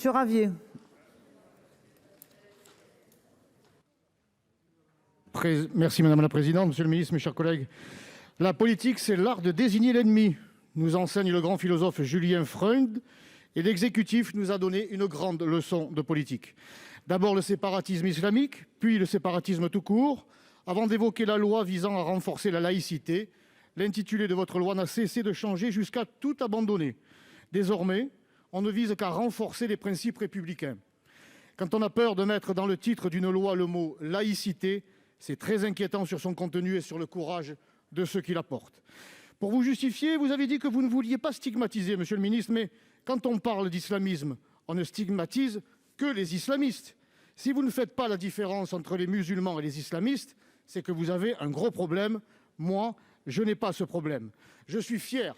Monsieur Ravier. Merci madame la présidente, monsieur le ministre, mes chers collègues. La politique, c'est l'art de désigner l'ennemi, nous enseigne le grand philosophe Julien Freund, et l'exécutif nous a donné une grande leçon de politique. D'abord le séparatisme islamique, puis le séparatisme tout court, avant d'évoquer la loi visant à renforcer la laïcité. L'intitulé de votre loi n'a cessé de changer jusqu'à tout abandonner. Désormais, on ne vise qu'à renforcer les principes républicains. Quand on a peur de mettre dans le titre d'une loi le mot « laïcité », c'est très inquiétant sur son contenu et sur le courage de ceux qui la portent. Pour vous justifier, vous avez dit que vous ne vouliez pas stigmatiser, monsieur le ministre, mais quand on parle d'islamisme, on ne stigmatise que les islamistes. Si vous ne faites pas la différence entre les musulmans et les islamistes, c'est que vous avez un gros problème. Moi, je n'ai pas ce problème. Je suis fier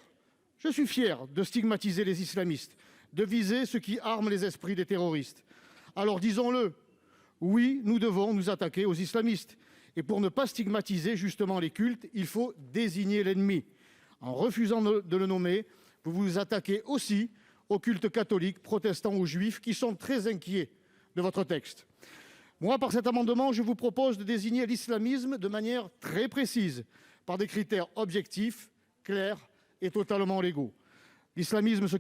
de stigmatiser les islamistes, de viser ceux qui arment les esprits des terroristes. Alors disons-le, oui, nous devons nous attaquer aux islamistes. Et pour ne pas stigmatiser justement les cultes, il faut désigner l'ennemi. En refusant de le nommer, vous vous attaquez aussi aux cultes catholiques, protestants ou juifs, qui sont très inquiets de votre texte. Moi, par cet amendement, je vous propose de désigner l'islamisme de manière très précise, par des critères objectifs, clairs et totalement légaux. L'islamisme se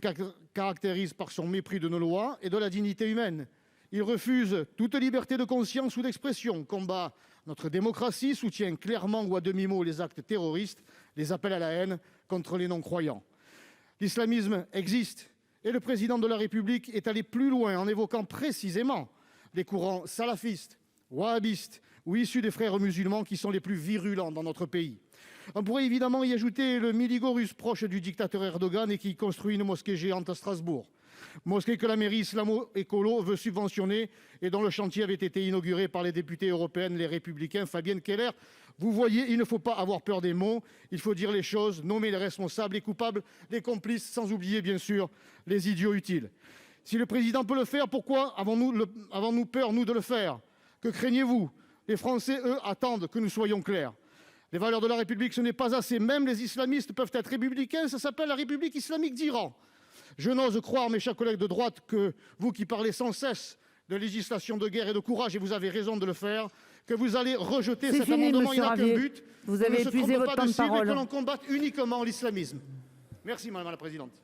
caractérise par son mépris de nos lois et de la dignité humaine. Il refuse toute liberté de conscience ou d'expression, combat notre démocratie, soutient clairement ou à demi-mot les actes terroristes, les appels à la haine contre les non-croyants. L'islamisme existe et le président de la République est allé plus loin en évoquant précisément les courants salafistes, wahhabistes ou issus des frères musulmans qui sont les plus virulents dans notre pays. On pourrait évidemment y ajouter le Miligorus proche du dictateur Erdogan et qui construit une mosquée géante à Strasbourg. Mosquée que la mairie islamo-écolo veut subventionner et dont le chantier avait été inauguré par les députés européennes, les Républicains, Fabienne Keller. Vous voyez, il ne faut pas avoir peur des mots, il faut dire les choses, nommer les responsables, les coupables, les complices, sans oublier bien sûr les idiots utiles. Si le président peut le faire, pourquoi avons-nous peur, nous, de le faire? Que craignez-vous? Les Français, eux, attendent que nous soyons clairs. Les valeurs de la République, ce n'est pas assez. Même les islamistes peuvent être républicains, ça s'appelle la République islamique d'Iran. Je n'ose croire, mes chers collègues de droite, que vous qui parlez sans cesse de législation de guerre et de courage, et vous avez raison de le faire, que vous allez rejeter cet amendement. Il n'a qu'un but. Vous avez épuisé votre temps de parole. Que l'on combatte uniquement l'islamisme. Merci, madame la présidente.